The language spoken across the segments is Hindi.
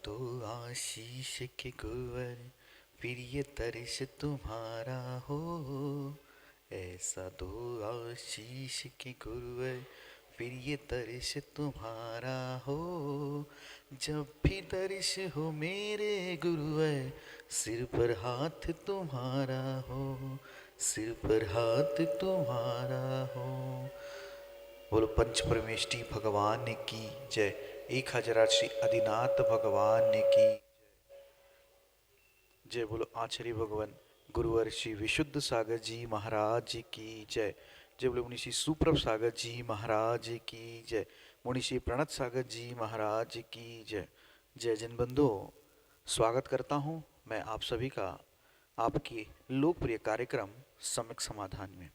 दो आशीष के गुरुवर प्रिय तरस तुम्हारा हो। ऐसा दो आशीष के गुरुवर प्रिय तरस तुम्हारा हो। जब भी दर्श हो मेरे गुरुवर सिर पर हाथ तुम्हारा हो, सिर पर हाथ तुम्हारा हो। बोलो पंच परमेष्ठी भगवान की जय। 1000 श्री आदिनाथ भगवान की जय। बोलो आचार्य भगवान गुरुवर श्री विशुद्ध सागर जी महाराज की जय। जय बोलो मुनि श्री सुप्रभ सागर जी महाराज की जय। मुनि श्री प्रणत सागर जी महाराज की जय। जय जन बंधु, स्वागत करता हूँ मैं आप सभी का आपके लोकप्रिय कार्यक्रम सम्यक समाधान में।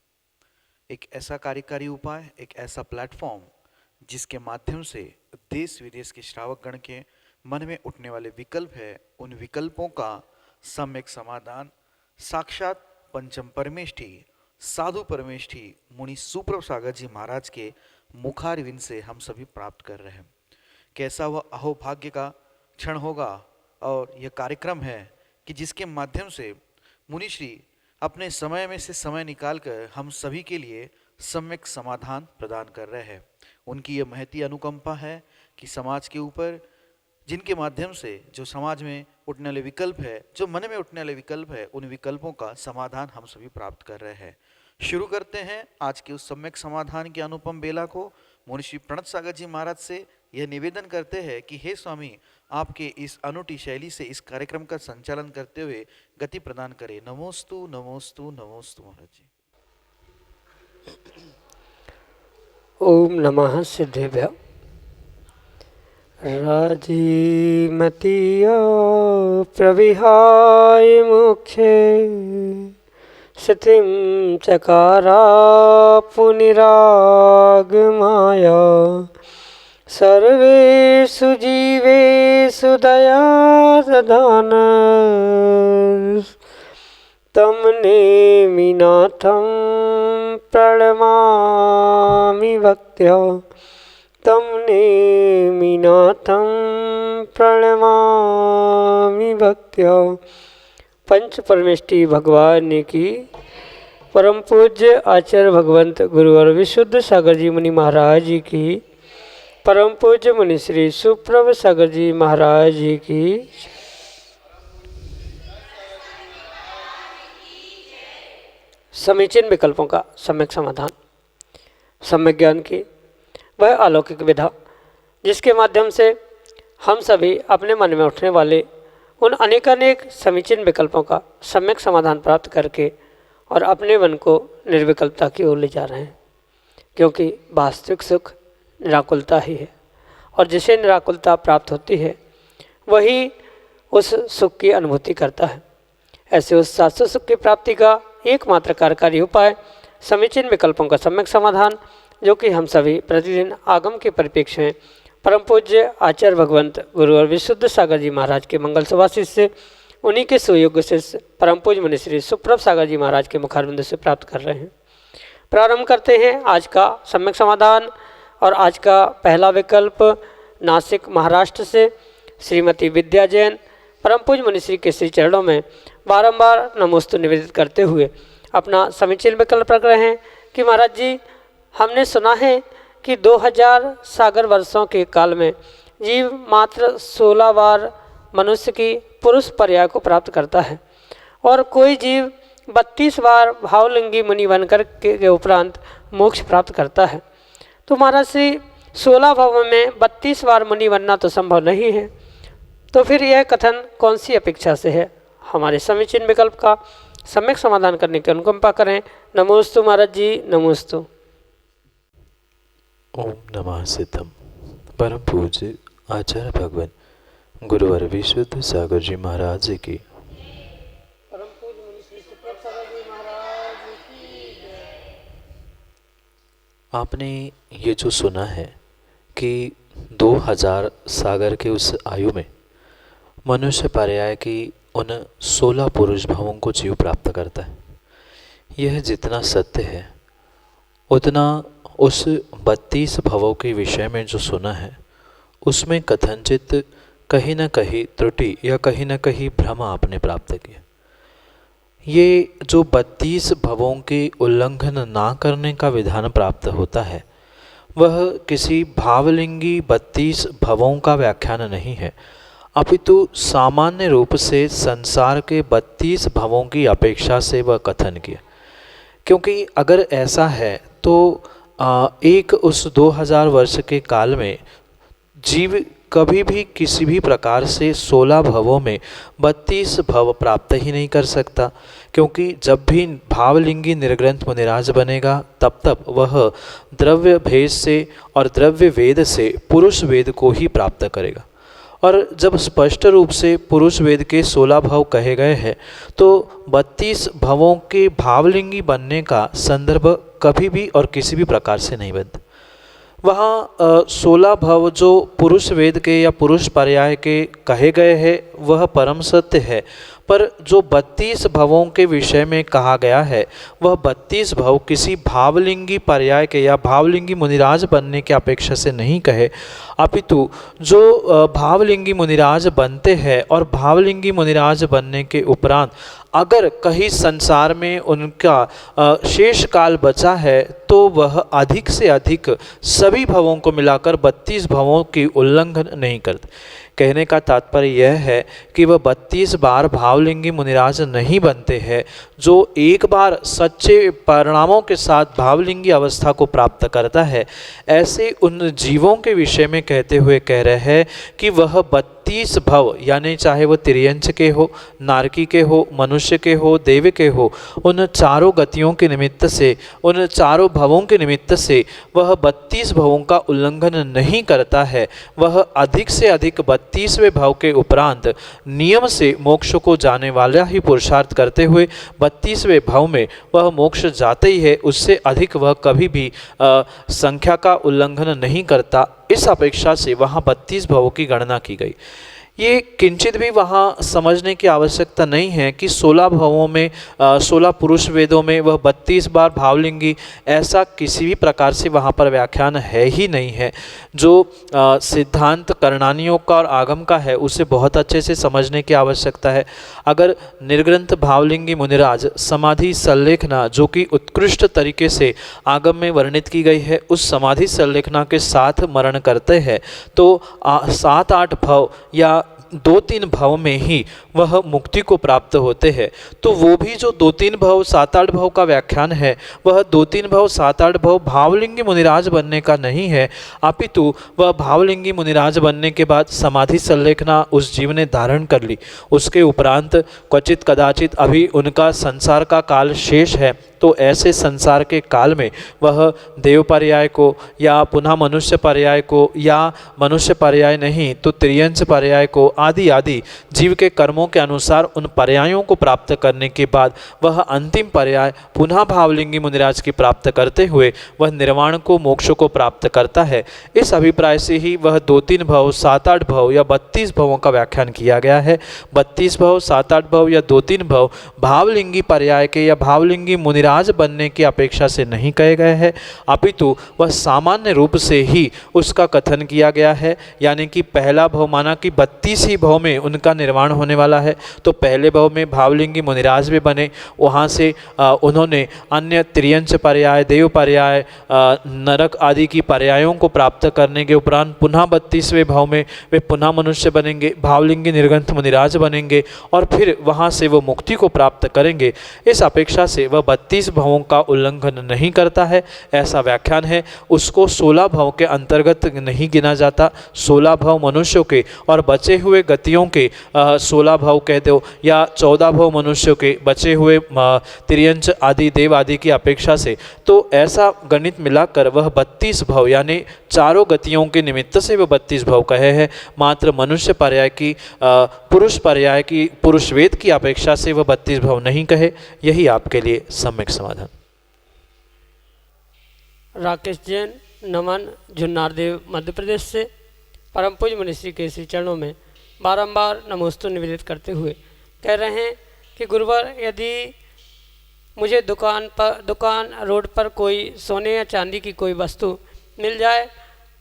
एक ऐसा कार्यकारी उपाय, एक ऐसा प्लेटफॉर्म जिसके माध्यम से देश विदेश के श्रावकगण के मन में उठने वाले विकल्प है, उन विकल्पों का सम्यक समाधान साक्षात पंचम परमेष्ठी साधु परमेष्ठी मुनि सुप्रभ सागर जी महाराज के मुखारविंद से हम सभी प्राप्त कर रहे हैं। कैसा वह अहोभाग्य का क्षण होगा और यह कार्यक्रम है कि जिसके माध्यम से मुनिश्री अपने समय में से समय निकालकर हम सभी के लिए सम्यक समाधान प्रदान कर रहे हैं। उनकी यह महती अनुकंपा है कि समाज के ऊपर जिनके माध्यम से जो समाज में उठने वाले विकल्प है, जो मन में उठने वाले विकल्प है, उन विकल्पों का समाधान हम सभी प्राप्त कर रहे हैं। शुरू करते हैं आज के उस सम्यक समाधान की अनुपम बेला को। मुनिश्री प्रणत सागर जी महाराज से यह निवेदन करते हैं कि हे स्वामी, आपके इस अनूठी शैली से इस कार्यक्रम का संचालन करते हुए गति प्रदान करें। नमोस्तु नमोस्तु नमोस्तु महाराज जी। ओम नमः सिद्धेभ्य। राजीमतीया प्रविहाय मुखे स्थितिं चकारा पुनिरागमाया सर्वेषु जीवेषु दया ददान तं नेमिनाथं प्रणमामि भक्त्या तं नेमिनाथं प्रणमामि भक्त्या। पंच परमेष्ठी भगवान की परम पूज्य आचार्य भगवंत गुरुवर विशुद्ध सागर जी मुनि महाराज जी की परम पूज्य मुनि श्री सुप्रभ सागर जी महाराज जी की समीचीन विकल्पों का सम्यक समाधान, सम्यक ज्ञान की वह अलौकिक विधा जिसके माध्यम से हम सभी अपने मन में उठने वाले उन अनेकानेक समीचीन विकल्पों का सम्यक समाधान प्राप्त करके और अपने मन को निर्विकल्पता की ओर ले जा रहे हैं। क्योंकि वास्तविक सुख निराकुलता ही है और जिसे निराकुलता प्राप्त होती है वही उस सुख की अनुभूति करता है। ऐसे उस शाश्वत सुख की प्राप्ति का एकमात्र कार्यकारी उपाय समीचीन विकल्पों का सम्यक समाधान, जो कि हम सभी प्रतिदिन आगम के परिप्रेक्ष्य में परम पूज्य आचार्य भगवंत गुरु और विशुद्ध सागर जी महाराज के मंगल सुभाषित से उन्हीं के सुयोग्य से परम पूज्य मुनि श्री सुप्रभ सागर जी महाराज के मुखारविंद से प्राप्त कर रहे हैं। प्रारंभ करते हैं आज का सम्यक समाधान। और आज का पहला विकल्प नासिक महाराष्ट्र से श्रीमती विद्या जैन परम पूज्य मुनिश्री के श्री चरणों में बारंबार नमोस्तु निवेदित करते हुए अपना समीचीन विकल्प रख रहे हैं कि महाराज जी, हमने सुना है कि 2000 सागर वर्षों के काल में जीव मात्र 16 बार मनुष्य की पुरुष पर्याय को प्राप्त करता है और कोई जीव 32 बार भावलिंगी मुनि बनकर के उपरांत मोक्ष प्राप्त करता है। तो महाराज श्री 16 भाव में 32 बार मुनि बनना तो संभव नहीं है, तो फिर यह कथन कौन सी अपेक्षा से है? हमारे समीचीन विकल्प का सम्यक समाधान करने की अनुकंपा करें। नमोस्तु महाराज जी, नमोस्तु। ओम नमः सिद्धम। परम पूज्य आचार्य भगवान गुरुवर विशुद्ध सागर जी महाराज जी की परम पूज्य मुनि श्री सुप्रभ सागर जी महाराज की जय। आपने ये जो सुना है कि 2000 सागर के उस आयु में मनुष्य पर्याय की उन 16 पुरुष भावों को जीव प्राप्त करता है, यह जितना सत्य है उतना उस 32 भवों के विषय में जो सुना है उसमें कथनचित कहीं न कहीं त्रुटि या कहीं न कहीं भ्रम आपने प्राप्त किया। ये जो 32 भवों के उल्लंघन ना करने का विधान प्राप्त होता है, वह किसी भावलिंगी 32 भवों का व्याख्यान नहीं है, अपितु सामान्य रूप से संसार के 32 भवों की अपेक्षा से वह कथन किया। क्योंकि अगर ऐसा है तो एक उस 2000 वर्ष के काल में जीव कभी भी किसी भी प्रकार से 16 भवों में 32 भव प्राप्त ही नहीं कर सकता, क्योंकि जब भी भावलिंगी निर्ग्रंथ मुनिराज बनेगा तब तब वह द्रव्य भेद से और द्रव्य वेद से पुरुष वेद को ही प्राप्त करेगा। और जब स्पष्ट रूप से पुरुष वेद के 16 भव कहे गए हैं तो 32 भवों के भावलिंगी बनने का संदर्भ कभी भी और किसी भी प्रकार से नहीं बनता। वहाँ 16 भव जो पुरुष वेद के या पुरुष पर्याय के कहे गए हैं वह परम सत्य है, पर जो 32 भवों के विषय में कहा गया है वह 32 भव किसी भावलिंगी पर्याय के या भावलिंगी मुनिराज बनने की अपेक्षा से नहीं कहे, अपितु जो भावलिंगी मुनिराज बनते हैं और भावलिंगी मुनिराज बनने के उपरांत अगर कहीं संसार में उनका शेष काल बचा है तो वह अधिक से अधिक सभी भवों को मिलाकर 32 भवों की उल्लंघन नहीं करते। कहने का तात्पर्य यह है कि वह 32 बार भावलिंगी मुनिराज नहीं बनते हैं। जो एक बार सच्चे परिणामों के साथ भावलिंगी अवस्था को प्राप्त करता है, ऐसे उन जीवों के विषय में कहते हुए कह रहे हैं कि वह 32 भव, यानी चाहे वो तिर्यंच के हो, नारकी के हो, मनुष्य के हो, देव के हो, उन चारों गतियों के निमित्त से, उन चारों भवों के निमित्त से वह 32 भवों का उल्लंघन नहीं करता है। वह अधिक से अधिक 32वें भव के उपरांत नियम से मोक्ष को जाने वाला ही पुरुषार्थ करते हुए 32वें भव में वह मोक्ष जाते ही है, उससे अधिक वह कभी भी संख्या का उल्लंघन नहीं करता। इस अपेक्षा से वहाँ 32 भवों की गणना की गई। ये किंचित भी वहाँ समझने की आवश्यकता नहीं है कि 16 भवों में 16 पुरुष वेदों में वह 32 बार भावलिंगी, ऐसा किसी भी प्रकार से वहाँ पर व्याख्यान है ही नहीं है। जो सिद्धांत करणानियों का और आगम का है उसे बहुत अच्छे से समझने की आवश्यकता है। अगर निर्ग्रंथ भावलिंगी मुनिराज समाधि संलेखना जो कि उत्कृष्ट तरीके से आगम में वर्णित की गई है, उस समाधि संलेखना के साथ मरण करते हैं तो 7-8 भव या 2-3 भव में ही वह मुक्ति को प्राप्त होते हैं। तो वो भी जो 2-3 भव 7-8 भव का व्याख्यान है वह 2-3 भव 7-8 भव भावलिंगी मुनिराज बनने का नहीं है, अपितु वह भावलिंगी मुनिराज बनने के बाद समाधि संलेखना उस जीव ने धारण कर ली, उसके उपरांत क्वचित कदाचित अभी उनका संसार का काल शेष है, तो ऐसे संसार के काल में वह देव पर्याय को या पुनः मनुष्य पर्याय को या मनुष्य पर्याय नहीं तो त्रियंच पर्याय को आदि आदि जीव के कर्मों के अनुसार उन पर्यायों को प्राप्त करने के बाद वह अंतिम पर्याय पुनः भावलिंगी मुनिराज की प्राप्त करते हुए वह निर्वाण को मोक्ष को प्राप्त करता है। इस अभिप्राय से ही वह 2-3 भव 7-8 भव या 32 भवों का व्याख्यान किया गया है। 32 भव 7-8 भव या 2-3 भव भावलिंगी पर्याय के या भावलिंगी मुनिराज बनने की अपेक्षा से नहीं कहे गए हैं, अपितु वह सामान्य रूप से ही उसका कथन किया गया है। यानी कि पहला भव माना कि 32 ही भव में उनका निर्वाण होने वाला है, तो पहले भव में भावलिंगी मुनिराज भी बने, वहाँ से उन्होंने अन्य त्रियंच पर्याय, देव पर्याय, नरक आदि की पर्यायों को प्राप्त करने के उपरांत पुनः 32वें भव में वे पुनः मनुष्य बनेंगे, भावलिंगी निर्ग्रंथ मुनिराज बनेंगे और फिर वहाँ से वो मुक्ति को प्राप्त करेंगे। इस अपेक्षा से वह 32 भवों का उल्लंघन नहीं करता है, ऐसा व्याख्यान है। उसको 16 भव के अंतर्गत नहीं गिना जाता। 16 भव मनुष्यों के और बचे हुए गतियों के 16 भव कह दो या 14 भव मनुष्यों के बचे हुए त्रियंच आदि देव आदि की अपेक्षा से, तो ऐसा गणित मिलाकर वह 32 भव यानी चारों गतियों के निमित्त से वह 32 भव कहे हैं। मात्र मनुष्य पर्याय की पुरुष पर्याय की पुरुष वेद की अपेक्षा से वह 32 भव नहीं कहे। यही आपके लिए सम्यक समाधान। राकेश जैन, नमन, जुन्नारदेव, मध्य प्रदेश से परम पूज्य मनीषी के श्री चरणों में बारंबार नमोस्तु निवेदित करते हुए कह रहे हैं कि गुरुवर, यदि मुझे दुकान रोड पर कोई सोने या चांदी की कोई वस्तु मिल जाए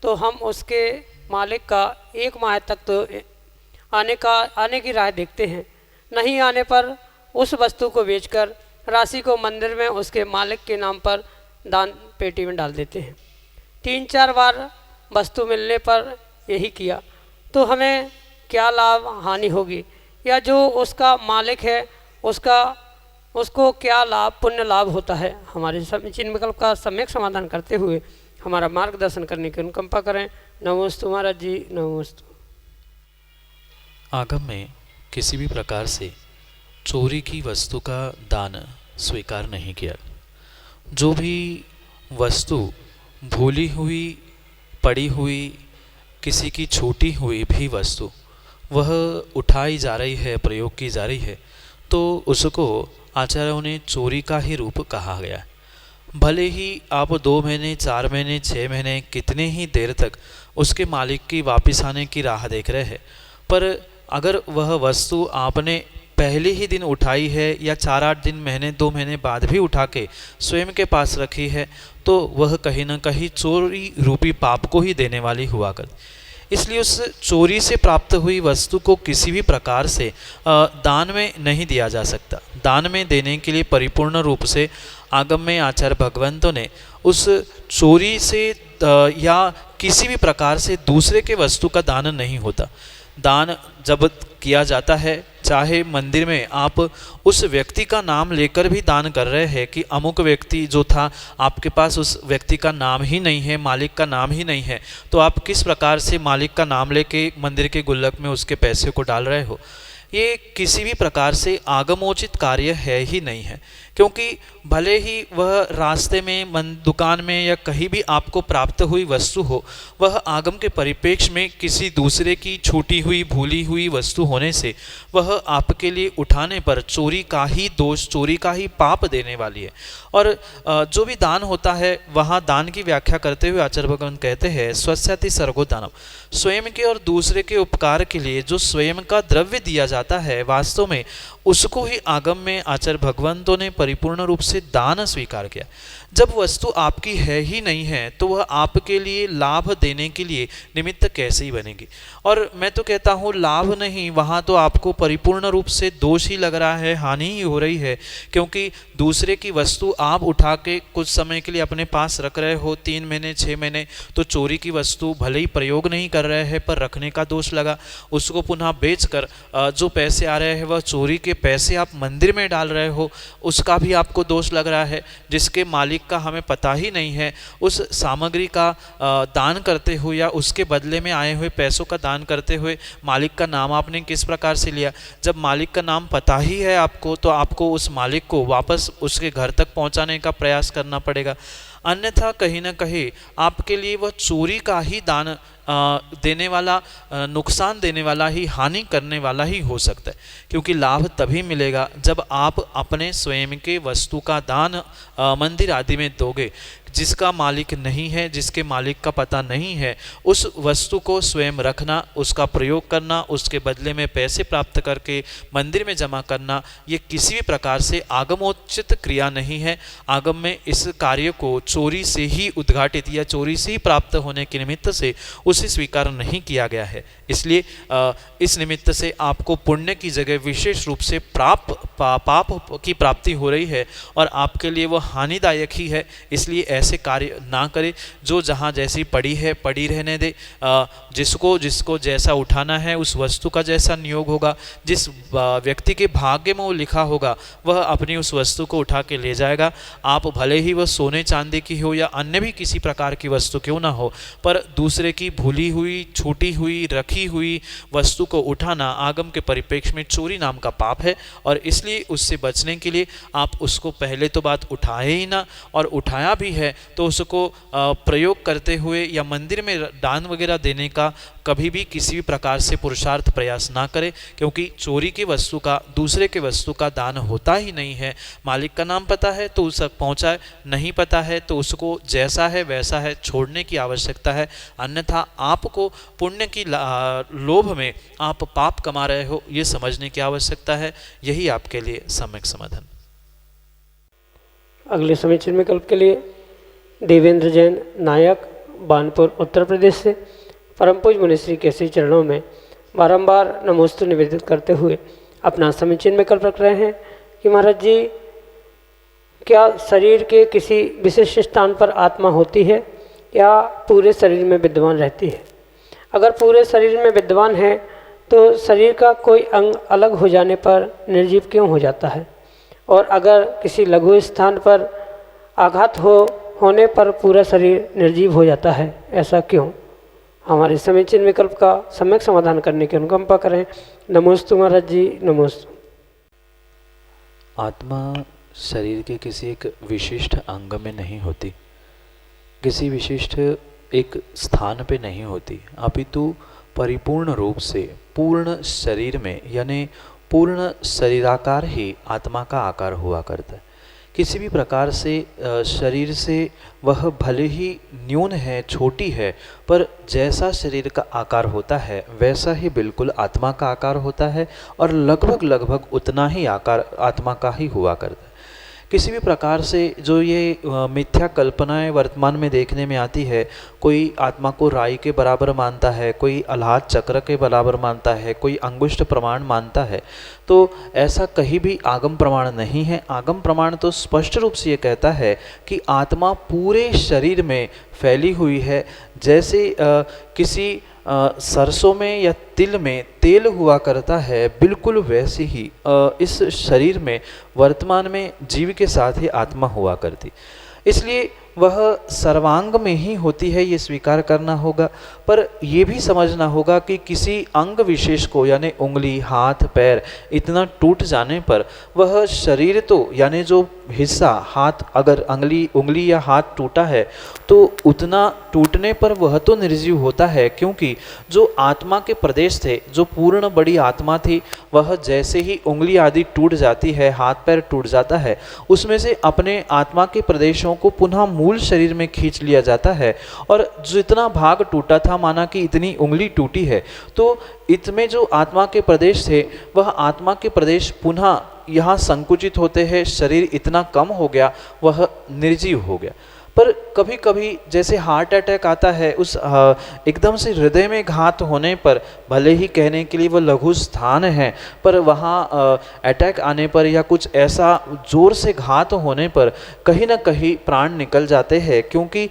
तो हम उसके मालिक का 1 माह तक तो आने की राह देखते हैं। नहीं आने पर उस वस्तु को बेचकर राशि को मंदिर में उसके मालिक के नाम पर दान पेटी में डाल देते हैं। 3-4 बार वस्तु मिलने पर यही किया तो हमें क्या लाभ हानि होगी, या जो उसका मालिक है उसको क्या लाभ पुण्य लाभ होता है। हमारे समीचीन विकल्प का सम्यक समाधान करते हुए हमारा मार्गदर्शन करने की अनुकंपा करें। नमोस्तु महाराज जी, नमोस्तु। आगम में किसी भी प्रकार से चोरी की वस्तु का दान स्वीकार नहीं किया। जो भी वस्तु भूली हुई, पड़ी हुई, किसी की छूटी हुई भी वस्तु वह उठाई जा रही है, प्रयोग की जा रही है, तो उसको आचार्यों ने चोरी का ही रूप कहा गया है। भले ही आप 2 महीने, 4 महीने, 6 महीने, कितने ही देर तक उसके मालिक की वापस आने की राह देख रहे हैं, पर अगर वह वस्तु आपने पहले ही दिन उठाई है या 4-8 दिन, महीने, 2 महीने बाद भी उठा के स्वयं के पास रखी है, तो वह कहीं ना कहीं चोरी रूपी पाप को ही देने वाली हुआ कर। इसलिए उस चोरी से प्राप्त हुई वस्तु को किसी भी प्रकार से दान में नहीं दिया जा सकता। दान में देने के लिए परिपूर्ण रूप से आगम में आचार्य भगवंतों ने उस चोरी से या किसी भी प्रकार से दूसरे के वस्तु का दान नहीं होता। दान जब किया जाता है, चाहे मंदिर में आप उस व्यक्ति का नाम लेकर भी दान कर रहे हैं कि अमुक व्यक्ति जो था, आपके पास उस व्यक्ति का नाम ही नहीं है, मालिक का नाम ही नहीं है, तो आप किस प्रकार से मालिक का नाम लेके मंदिर के गुल्लक में उसके पैसे को डाल रहे हो। ये किसी भी प्रकार से आगमोचित कार्य है ही नहीं है, क्योंकि भले ही वह रास्ते में, दुकान में या कहीं भी आपको प्राप्त हुई वस्तु हो, वह आगम के परिप्रेक्ष्य में किसी दूसरे की छूटी हुई, भूली हुई वस्तु होने से वह आपके लिए उठाने पर चोरी का ही दोष, चोरी का ही पाप देने वाली है। और जो भी दान होता है, वहाँ दान की व्याख्या करते हुए आचार्य भगवान कहते हैं स्वस्याति सर्गो दानम, स्वयं के और दूसरे के उपकार के लिए जो स्वयं का द्रव्य दिया जाता है, वास्तव में उसको ही आगम में आचार्य भगवंतों ने परिपूर्ण रूप से दान स्वीकार किया। जब वस्तु आपकी है ही नहीं है, तो वह आपके लिए लाभ देने के लिए निमित्त कैसे ही बनेगी। और मैं तो कहता हूँ लाभ नहीं, वहाँ तो आपको परिपूर्ण रूप से दोष ही लग रहा है, हानि ही हो रही है, क्योंकि दूसरे की वस्तु आप उठा के कुछ समय के लिए अपने पास रख रहे हो, 3 महीने, 6 महीने, तो चोरी की वस्तु भले ही प्रयोग नहीं कर रहे हैं, पर रखने का दोष लगा। उसको पुनः बेचकर जो पैसे आ रहे हैं वह चोरी के पैसे आप मंदिर में डाल रहे हो, उसका भी आपको दोष लग रहा है। जिसके मालिक का हमें पता ही नहीं है, उस सामग्री का दान करते हुए या उसके बदले में आए हुए पैसों का दान करते हुए मालिक का नाम आपने किस प्रकार से लिया। जब मालिक का नाम पता ही है आपको, तो आपको उस मालिक को वापस उसके घर तक पहुंचाने का प्रयास करना पड़ेगा, अन्यथा कहीं ना कहीं आपके लिए वह चोरी का ही दान देने वाला, नुकसान देने वाला ही, हानि करने वाला ही हो सकता है। क्योंकि लाभ तभी मिलेगा जब आप अपने स्वयं के वस्तु का दान मंदिर आदि में दोगे। जिसका मालिक नहीं है, जिसके मालिक का पता नहीं है, उस वस्तु को स्वयं रखना, उसका प्रयोग करना, उसके बदले में पैसे प्राप्त करके मंदिर में जमा करना, ये किसी भी प्रकार से आगमोचित क्रिया नहीं है। आगम में इस कार्य को चोरी से ही उद्घाटित या चोरी से ही प्राप्त होने के निमित्त से उसे स्वीकार नहीं किया गया है। इसलिए इस निमित्त से आपको पुण्य की जगह विशेष रूप से पाप की प्राप्ति हो रही है और आपके लिए वह हानिदायक ही है। इसलिए ऐसे कार्य ना करे। जो जहाँ जैसी पड़ी है पड़ी रहने दे। जिसको जैसा उठाना है, उस वस्तु का जैसा नियोग होगा, जिस व्यक्ति के भाग्य में वो लिखा होगा, वह अपनी उस वस्तु को उठा के ले जाएगा। आप भले ही वह सोने चांदी की हो या अन्य भी किसी प्रकार की वस्तु क्यों ना हो, पर दूसरे की भूली हुई, छूटी हुई, रखी हुई वस्तु को उठाना आगम के परिप्रेक्ष्य में चोरी नाम का पाप है। और इसलिए उससे बचने के लिए आप उसको पहले तो बात उठाए ही ना, और उठाया भी है तो उसको प्रयोग करते हुए या मंदिर में दान वगैरह देने का कभी भी किसी भी प्रकार से पुरुषार्थ प्रयास ना करें, क्योंकि चोरी की वस्तु का, दूसरे के वस्तु का दान होता ही नहीं है। मालिक का नाम पता है तो उस तक पहुँचाए, नहीं पता है तो उसको जैसा है वैसा है छोड़ने की आवश्यकता है। अन्यथा आपको पुण्य की लोभ में आप पाप कमा रहे हो, ये समझने की आवश्यकता है। यही आपके लिए सम्यक समाधान। अगले समीचीन विकल्प के लिए देवेंद्र जैन नायक, बानपुर उत्तर प्रदेश से परम पूज्य मुनिश्री के श्री चरणों में बारंबार नमोस्तु निवेदित करते हुए अपना समीचीन विकल्प रख रहे हैं कि महाराज जी, क्या शरीर के किसी विशिष्ट स्थान पर आत्मा होती है या पूरे शरीर में विद्यमान रहती है? अगर पूरे शरीर में विद्यमान है तो शरीर का कोई अंग अलग हो जाने पर निर्जीव क्यों हो जाता है? और अगर किसी लघु स्थान पर आघात होने पर पूरा शरीर निर्जीव हो जाता है, ऐसा क्यों? हमारे समीचीन विकल्प का सम्यक समाधान करने की अनुकंपा करें। नमोस्तु महाराज जी, नमोस्तु। आत्मा शरीर के किसी एक विशिष्ट अंग में नहीं होती, किसी विशिष्ट एक स्थान पे नहीं होती, अपितु परिपूर्ण रूप से पूर्ण शरीर में यानी पूर्ण शरीराकार ही आत्मा का आकार हुआ करता है। किसी भी प्रकार से शरीर से वह भले ही न्यून है, छोटी है, पर जैसा शरीर का आकार होता है वैसा ही बिल्कुल आत्मा का आकार होता है और लगभग उतना ही आकार आत्मा का ही हुआ करता है। किसी भी प्रकार से जो ये मिथ्या कल्पनाएं वर्तमान में देखने में आती है, कोई आत्मा को राई के बराबर मानता है, कोई अल्हाद चक्र के बराबर मानता है, कोई अंगुष्ठ प्रमाण मानता है, तो ऐसा कहीं भी आगम प्रमाण नहीं है। आगम प्रमाण तो स्पष्ट रूप से ये कहता है कि आत्मा पूरे शरीर में फैली हुई है। जैसे किसी सरसों में या तिल में तेल हुआ करता है, बिल्कुल वैसे ही इस शरीर में वर्तमान में जीव के साथ ही आत्मा हुआ करती। इसलिए वह सर्वांग में ही होती है, ये स्वीकार करना होगा। पर यह भी समझना होगा कि किसी अंग विशेष को यानी उंगली, हाथ, पैर इतना टूट जाने पर वह शरीर तो यानी जो हिस्सा हाथ, अगर उंगली या हाथ टूटा है तो उतना टूटने पर वह तो निर्जीव होता है, क्योंकि जो आत्मा के प्रदेश थे, जो पूर्ण बड़ी आत्मा थी, वह जैसे ही उंगली आदि टूट जाती है, हाथ पैर टूट जाता है, उसमें से अपने आत्मा के प्रदेशों को पुनः मूल शरीर में खींच लिया जाता है। और जितना भाग टूटा था, माना कि इतनी उंगली टूटी है, तो इसमें जो आत्मा के प्रदेश थे वह आत्मा के प्रदेश पुनः यहाँ संकुचित होते हैं, शरीर इतना कम हो गया, वह निर्जीव हो गया। पर कभी कभी जैसे हार्ट अटैक आता है, उस एकदम से हृदय में घात होने पर, भले ही कहने के लिए वह लघु स्थान है, पर वहाँ अटैक आने पर या कुछ ऐसा जोर से घात होने पर कहीं ना कहीं प्राण निकल जाते हैं, क्योंकि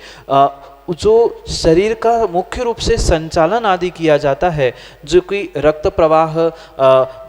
जो शरीर का मुख्य रूप से संचालन आदि किया जाता है, जो कि रक्त प्रवाह,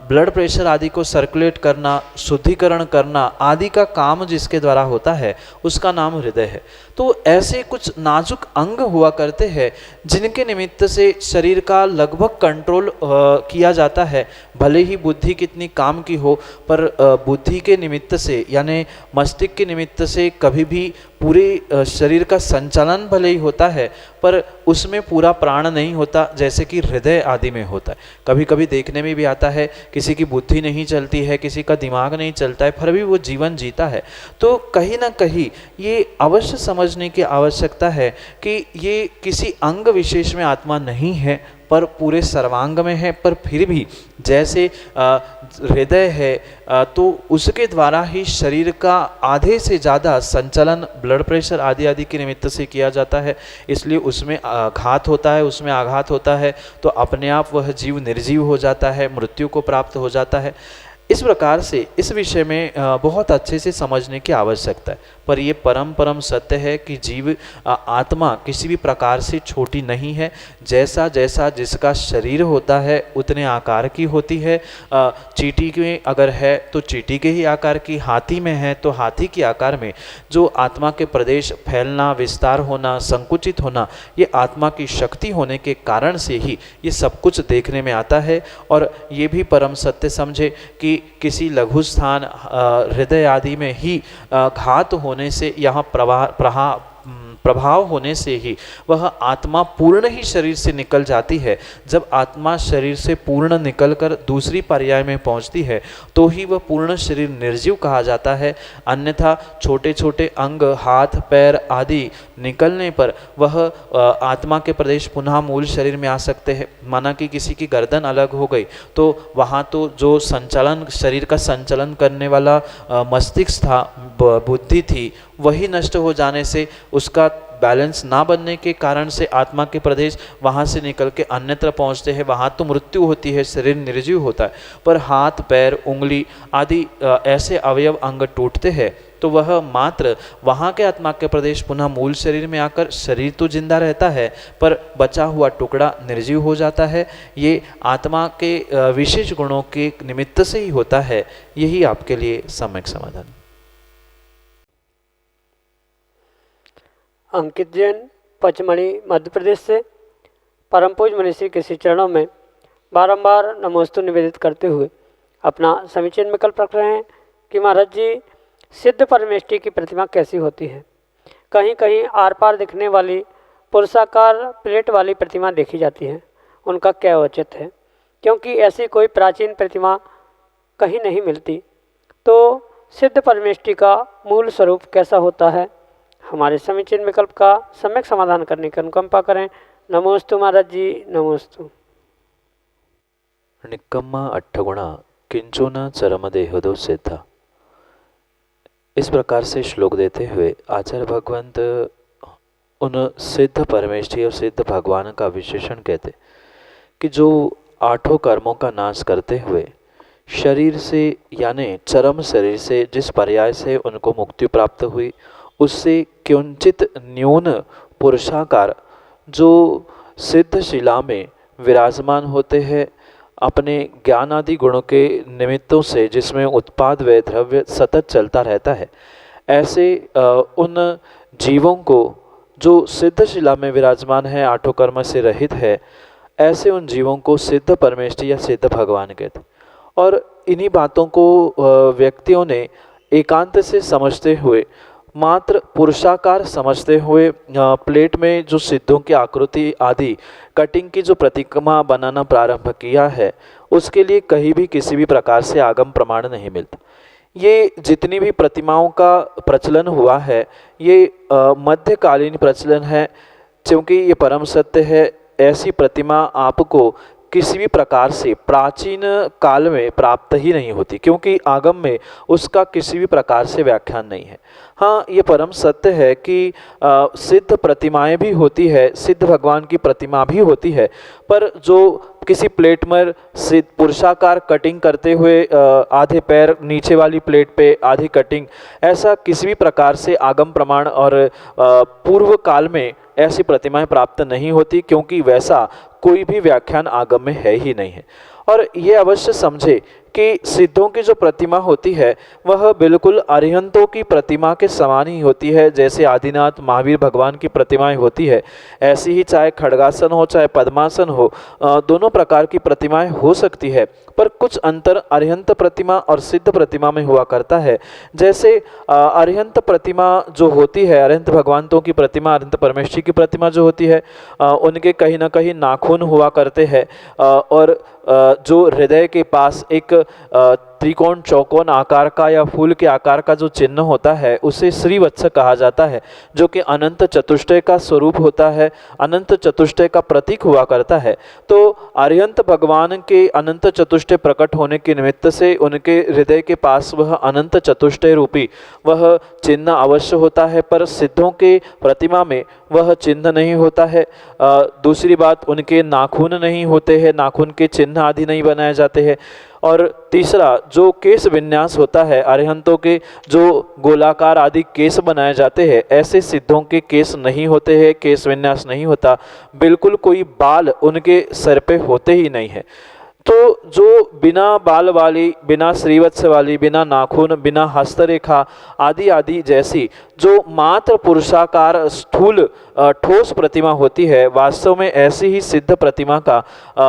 ब्लड प्रेशर आदि को सर्कुलेट करना, शुद्धिकरण करना आदि का काम जिसके द्वारा होता है, उसका नाम हृदय है। तो ऐसे कुछ नाजुक अंग हुआ करते हैं जिनके निमित्त से शरीर का लगभग कंट्रोल किया जाता है। भले ही बुद्धि कितनी काम की हो, पर बुद्धि के निमित्त से यानी मस्तिष्क के निमित्त से कभी भी पूरे शरीर का संचालन भले ही होता है, पर उसमें पूरा प्राण नहीं होता, जैसे कि हृदय आदि में होता है। कभी कभी देखने में भी आता है किसी की बुद्धि नहीं चलती है, किसी का दिमाग नहीं चलता है, फिर भी वो जीवन जीता है। तो कहीं ना कहीं ये अवश्य समझने की आवश्यकता है कि ये किसी अंग विशेष में आत्मा नहीं है, पर पूरे सर्वांग में है। पर फिर भी जैसे हृदय है, तो उसके द्वारा ही शरीर का आधे से ज़्यादा संचालन ब्लड प्रेशर आदि आदि के निमित्त से किया जाता है। इसलिए उसमें घात होता है, उसमें आघात होता है, तो अपने आप वह जीव निर्जीव हो जाता है, मृत्यु को प्राप्त हो जाता है। इस प्रकार से इस विषय में बहुत अच्छे से समझने की आवश्यकता है। पर ये परम सत्य है कि जीव आत्मा किसी भी प्रकार से छोटी नहीं है। जैसा जैसा जिसका शरीर होता है उतने आकार की होती है। चींटी में अगर है तो चींटी के ही आकार की, हाथी में है तो हाथी के आकार में। जो आत्मा के प्रदेश फैलना, विस्तार होना, संकुचित होना, ये आत्मा की शक्ति होने के कारण से ही ये सब कुछ देखने में आता है। और ये भी परम सत्य समझे कि किसी लघु स्थान हृदय आदि में ही घात होने से, यहाँ प्रभाव होने से ही वह आत्मा पूर्ण ही शरीर से निकल जाती है। जब आत्मा शरीर से पूर्ण निकलकर दूसरी पर्याय में पहुंचती है तो ही वह पूर्ण शरीर निर्जीव कहा जाता है। अन्यथा छोटे छोटे अंग, हाथ पैर आदि निकलने पर वह आत्मा के प्रदेश पुनः मूल शरीर में आ सकते हैं। माना कि किसी की गर्दन अलग हो गई तो वहाँ तो जो संचालन, शरीर का संचालन करने वाला मस्तिष्क था, बुद्धि थी, वही नष्ट हो जाने से उसका बैलेंस ना बनने के कारण से आत्मा के प्रदेश वहाँ से निकल के अन्यत्र पहुँचते हैं, वहाँ तो मृत्यु होती है, शरीर निर्जीव होता है, पर हाथ पैर उंगली आदि ऐसे अवयव अंग टूटते हैं तो वह मात्र वहाँ के आत्मा के प्रदेश पुनः मूल शरीर में आकर शरीर तो जिंदा रहता है पर बचा हुआ टुकड़ा निर्जीव हो जाता है। ये आत्मा के विशेष गुणों के निमित्त से ही होता है। यही आपके लिए सम्यक समाधान। अंकित जैन, पचमढ़ी, मध्य प्रदेश से परम पूज्य मनीषी के श्री चरणों में बारंबार नमोस्तु निवेदित करते हुए अपना समीचीन विकल्प रख रहे हैं कि महाराज जी, सिद्ध परमेष्टि की प्रतिमा कैसी होती है। कहीं कहीं आर पार दिखने वाली पुरुषाकार प्लेट वाली प्रतिमा देखी जाती है, उनका क्या औचित्य है, क्योंकि ऐसी कोई प्राचीन प्रतिमा कहीं नहीं मिलती। तो सिद्ध परमेष्टि का मूल स्वरूप कैसा होता है, हमारे समीचीन विकल्प का सम्यक समाधान करने की अनुकंपा करें। नमोस्तु महाराज जी, नमोस्तु। निकम्मा अट्ठगुणा किंचुना चरम देहदो सिद्धा। इस प्रकार से श्लोक देते हुए आचार्य भगवंत उन सिद्ध परमेष्ठी और सिद्ध भगवान का विशेषण कहते कि जो आठों कर्मों का नाश करते हुए शरीर से यानी चरम शरीर से जिस पर्याय से उनको मुक्ति प्राप्त हुई उससे किंचित न्यून पुरुषाकार जो सिद्ध शिला में विराजमान होते हैं, अपने ज्ञान आदि गुणों के निमित्तों से जिसमें उत्पाद व द्रव्य सतत चलता रहता है, ऐसे उन जीवों को जो सिद्ध शिला में विराजमान है, आठों कर्म से रहित है, ऐसे उन जीवों को सिद्ध परमेष्ठी या सिद्ध भगवान कहते। और इन्हीं बातों को व्यक्तियों ने एकांत से समझते हुए, मात्र पुरुषाकार समझते हुए प्लेट में जो सिद्धों की आकृति आदि कटिंग की जो प्रतिमा बनाना प्रारंभ किया है, उसके लिए कहीं भी किसी भी प्रकार से आगम प्रमाण नहीं मिलता। ये जितनी भी प्रतिमाओं का प्रचलन हुआ है, ये मध्यकालीन प्रचलन है, क्योंकि ये परम सत्य है। ऐसी प्रतिमा आपको किसी भी प्रकार से प्राचीन काल में प्राप्त ही नहीं होती, क्योंकि आगम में उसका किसी भी प्रकार से व्याख्यान नहीं है। हाँ, ये परम सत्य है कि सिद्ध प्रतिमाएं भी होती है, सिद्ध भगवान की प्रतिमा भी होती है, पर जो किसी प्लेट में सिद्ध पुरुषाकार कटिंग करते हुए आधे पैर नीचे वाली प्लेट पे आधी कटिंग, ऐसा किसी भी प्रकार से आगम प्रमाण और पूर्व काल में ऐसी प्रतिमाएं प्राप्त नहीं होती, क्योंकि वैसा कोई भी व्याख्यान आगम में है ही नहीं है। और ये अवश्य समझे कि सिद्धों की जो प्रतिमा होती है वह बिल्कुल अरिहंतों की प्रतिमा के समान ही होती है। जैसे आदिनाथ महावीर भगवान की प्रतिमाएं होती है, ऐसी ही चाहे खड्गासन हो चाहे पद्मासन हो, दोनों प्रकार की प्रतिमाएं हो सकती है, पर कुछ अंतर अरिहंत प्रतिमा और सिद्ध प्रतिमा में हुआ करता है। जैसे अरिहंत प्रतिमा जो होती है, अरिहंत भगवंतों की प्रतिमा, अरिहंत परमेष्ठी की प्रतिमा जो होती है, उनके कहीं ना कहीं नाखून हुआ करते हैं, और जो हृदय के पास एक त्रिकोण चौकोन आकार का या फूल के आकार का जो चिन्ह होता है उसे श्रीवत्स कहा जाता है, जो कि अनंत चतुष्टय का स्वरूप होता है, अनंत चतुष्टय का प्रतीक हुआ करता है। तो अरिहंत भगवान के अनंत चतुष्टय प्रकट होने के निमित्त से उनके हृदय के पास वह अनंत चतुष्टय रूपी वह चिन्ह अवश्य होता है, पर सिद्धों के प्रतिमा में वह चिन्ह नहीं होता है। दूसरी बात, उनके नाखून नहीं होते हैं, नाखून के चिन्ह आदि नहीं बनाए जाते हैं। और तीसरा, जो केश विन्यास होता है, अरिहंतों के जो गोलाकार आदि केश बनाए जाते हैं, ऐसे सिद्धों के केश नहीं होते हैं, केश विन्यास नहीं होता, बिल्कुल कोई बाल उनके सर पे होते ही नहीं है। तो जो बिना बाल वाली, बिना श्रीवत्स वाली, बिना नाखून, बिना हस्तरेखा आदि आदि जैसी जो मात्र पुरुषाकार स्थूल ठोस प्रतिमा होती है, वास्तव में ऐसी ही सिद्ध प्रतिमा का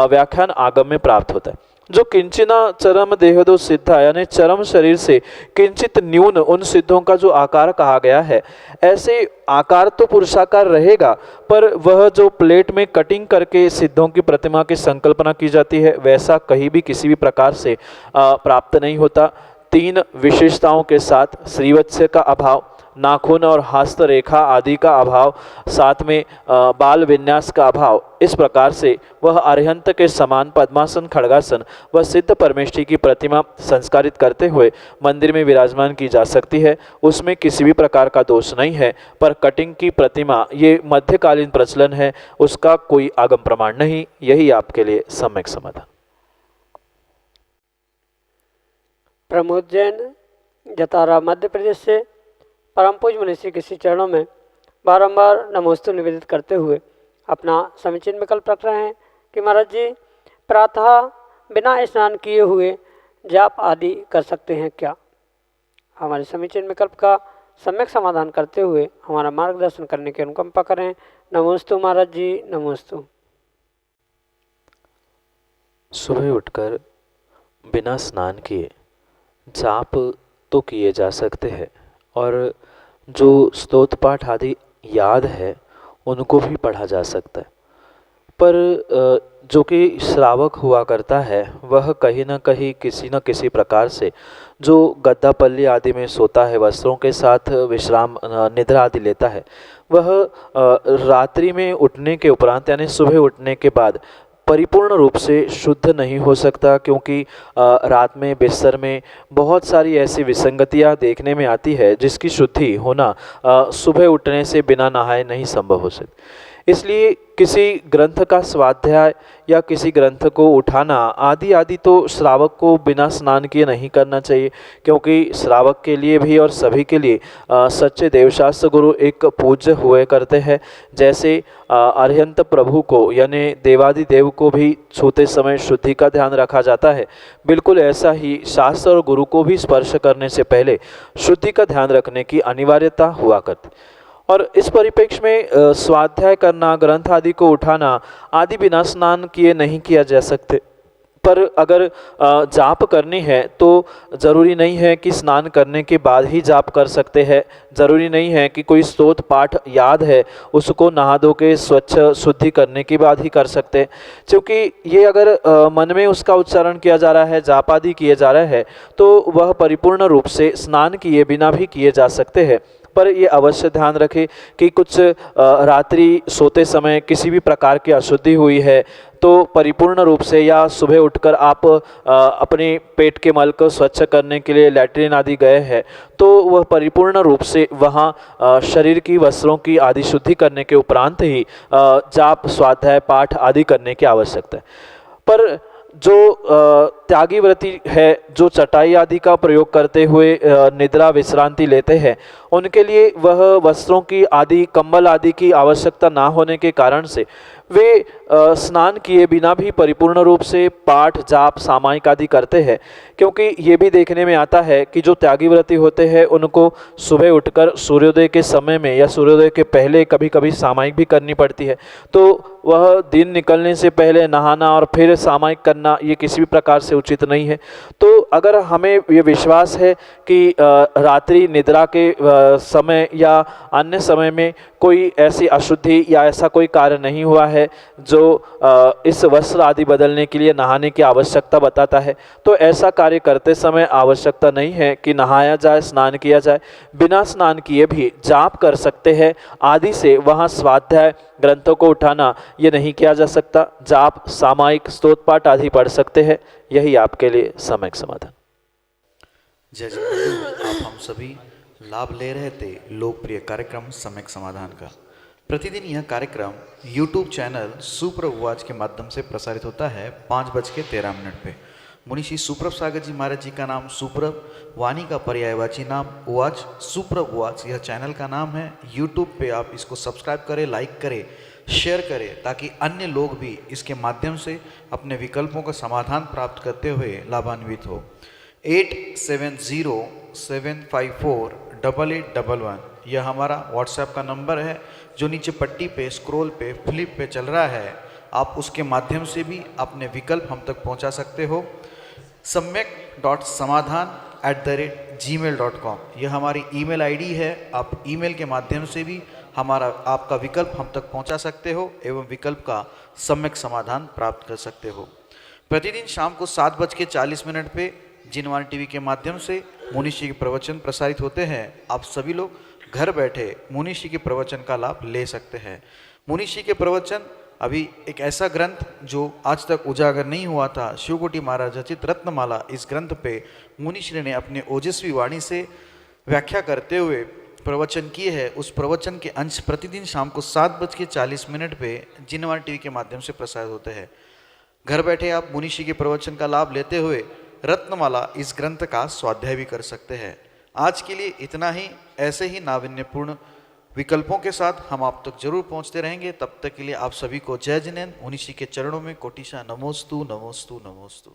व्याख्यान आगम में प्राप्त होता है। जो किंचिना चरम देहदो सिद्धा, यानी चरम शरीर से किंचित न्यून उन सिद्धों का जो आकार कहा गया है, ऐसे आकार तो पुरुषाकार रहेगा, पर वह जो प्लेट में कटिंग करके सिद्धों की प्रतिमा की संकल्पना की जाती है, वैसा कहीं भी किसी भी प्रकार से प्राप्त नहीं होता। तीन विशेषताओं के साथ श्रीवत्स्य का अभाव, नाखून और हस्तरेखा आदि का अभाव, साथ में बाल विन्यास का अभाव, इस प्रकार से वह अरिहंत के समान पद्मासन खड़गासन व सिद्ध परमेष्ठी की प्रतिमा संस्कारित करते हुए मंदिर में विराजमान की जा सकती है। उसमें किसी भी प्रकार का दोष नहीं है। पर कटिंग की प्रतिमा ये मध्यकालीन प्रचलन है, उसका कोई आगम प्रमाण नहीं। यही आपके लिए सम्यक समाधान। प्रमोद जैन जतारा मध्य प्रदेश से परम पूज्य मनीषी के श्री चरणों में बारंबार नमोस्तु निवेदित करते हुए अपना समीचीन विकल्प रख रहे हैं कि महाराज जी प्रातः बिना स्नान किए हुए जाप आदि कर सकते हैं क्या। हमारे समीचीन विकल्प का सम्यक समाधान करते हुए हमारा मार्गदर्शन करने की अनुकंपा करें। नमोस्तु महाराज जी, नमोस्तु। सुबह उठकर बिना स्नान किए जाप तो किए जा सकते हैं और जो स्तोत्र पाठ आदि याद है उनको भी पढ़ा जा सकता है। पर जो कि श्रावक हुआ करता है वह कहीं ना कहीं किसी न किसी प्रकार से जो गद्दा पल्ली आदि में सोता है, वस्त्रों के साथ विश्राम निद्रा आदि लेता है, वह रात्रि में उठने के उपरांत यानी सुबह उठने के बाद परिपूर्ण रूप से शुद्ध नहीं हो सकता, क्योंकि रात में बिस्तर में बहुत सारी ऐसी विसंगतियां देखने में आती है जिसकी शुद्धि होना सुबह उठने से बिना नहाए नहीं संभव हो सकती। इसलिए किसी ग्रंथ का स्वाध्याय या किसी ग्रंथ को उठाना आदि तो श्रावक को बिना स्नान किए नहीं करना चाहिए, क्योंकि श्रावक के लिए भी और सभी के लिए सच्चे देवशास्त्र गुरु एक पूज्य हुए करते हैं। जैसे अरिहंत प्रभु को यानी देवादिदेव को भी छूते समय शुद्धि का ध्यान रखा जाता है, बिल्कुल ऐसा ही शास्त्र और गुरु को भी स्पर्श करने से पहले शुद्धि का ध्यान रखने की अनिवार्यता हुआ करती। और इस परिप्रेक्ष्य में स्वाध्याय करना, ग्रंथ आदि को उठाना आदि बिना स्नान किए नहीं किया जा सकते। पर अगर जाप करनी है तो ज़रूरी नहीं है कि स्नान करने के बाद ही जाप कर सकते हैं। ज़रूरी नहीं है कि कोई स्तोत्र पाठ याद है उसको नहा धो के स्वच्छ शुद्धि करने के बाद ही कर सकते हैं, क्योंकि ये अगर मन में उसका उच्चारण किया जा रहा है, जाप आदि किए जा रहा है, तो वह परिपूर्ण रूप से स्नान किए बिना भी किए जा सकते हैं। पर ये अवश्य ध्यान रखें कि कुछ रात्रि सोते समय किसी भी प्रकार की अशुद्धि हुई है तो परिपूर्ण रूप से या सुबह उठकर आप अपने पेट के मल को स्वच्छ करने के लिए लैट्रिन आदि गए हैं, तो वह परिपूर्ण रूप से वहाँ शरीर की वस्त्रों की आदि शुद्धि करने के उपरांत ही जाप, स्वाध्याय, पाठ आदि करने की आवश्यकता है। पर जो त्यागी व्रती है, जो चटाई आदि का प्रयोग करते हुए निद्रा विश्रांति लेते हैं, उनके लिए वह वस्त्रों की आदि, कंबल आदि की आवश्यकता ना होने के कारण से वे स्नान किए बिना भी परिपूर्ण रूप से पाठ, जाप, सामायिक आदि करते हैं। क्योंकि ये भी देखने में आता है कि जो त्यागी व्रती होते हैं उनको सुबह उठकर सूर्योदय के समय में या सूर्योदय के पहले कभी कभी सामायिक भी करनी पड़ती है, तो वह दिन निकलने से पहले नहाना और फिर सामायिक करना ये किसी भी प्रकार से उचित नहीं है। तो अगर हमें ये विश्वास है कि रात्रि निद्रा के समय या अन्य समय में कोई ऐसी अशुद्धि या ऐसा कोई कार्य नहीं हुआ है जो इस वस्त्र आदि बदलने के लिए नहाने की आवश्यकता बताता है, तो ऐसा कार्य करते समय आवश्यकता नहीं है कि नहाया जाए, स्नान किया जाए। बिना स्नान किए भी जाप कर सकते हैं आदि से वहाँ स्वाध्याय, ग्रंथों को उठाना ये नहीं किया जा सकता। जाप, सामायिक, स्तोत्र पाठ आदि पढ़ सकते हैं। यही आपके लिए सम्यक समाधान। जय जय। आप हम सभी लाभ ले रहे थे लोकप्रिय कार्यक्रम सम्यक समाधान का। प्रतिदिन यह कार्यक्रम YouTube चैनल सुप्रभ उवाच के माध्यम से प्रसारित होता है 5:13 पे। मुनिषी सुप्रभ सागर जी महाराज जी का नाम सुप्रभ, वाणी का पर्यायवाची नाम उवाच, सुप्रभ उवाच यह चैनल का नाम है। YouTube पे आप इसको सब्सक्राइब करें, लाइक करें, शेयर करें, ताकि अन्य लोग भी इसके माध्यम से अपने विकल्पों का समाधान प्राप्त करते हुए लाभान्वित हो। 8707548811 यह हमारा व्हाट्सएप का नंबर है, जो नीचे पट्टी पे, स्क्रॉल पे, फ्लिप पे चल रहा है। आप उसके माध्यम से भी अपने विकल्प हम तक पहुंचा सकते हो। samyak.samadhan@gmail.com यह हमारी ईमेल आईडी है। आप ईमेल के माध्यम से भी आपका विकल्प हम तक पहुंचा सकते हो एवं विकल्प का सम्यक समाधान प्राप्त कर सकते हो। प्रतिदिन शाम को 7:40 पे जिनवाणी टीवी के माध्यम से मुनिषी के प्रवचन प्रसारित होते हैं। आप सभी लोग घर बैठे मुनिषी के प्रवचन का लाभ ले सकते हैं। मुनिषी के प्रवचन अभी एक ऐसा ग्रंथ जो आज तक उजागर नहीं हुआ था, शिवकोटि महाराज रचित रत्नमाला, इस ग्रंथ पे मुनिश्री ने अपने ओजस्वी वाणी से व्याख्या करते हुए प्रवचन किए हैं। उस प्रवचन के अंश प्रतिदिन शाम को 7:40 पे जिनवाणी टीवी के माध्यम से प्रसारित होते हैं। घर बैठे आप मुनिषी के प्रवचन का लाभ लेते हुए रत्नमाला इस ग्रंथ का स्वाध्याय भी कर सकते हैं। आज के लिए इतना ही। ऐसे ही नाविन्यपूर्ण विकल्पों के साथ हम आप तक जरूर पहुंचते रहेंगे। तब तक के लिए आप सभी को जय जिनेन्द्र। मुनिषी के चरणों में कोटिशा नमोस्तु नमोस्तु नमोस्तु।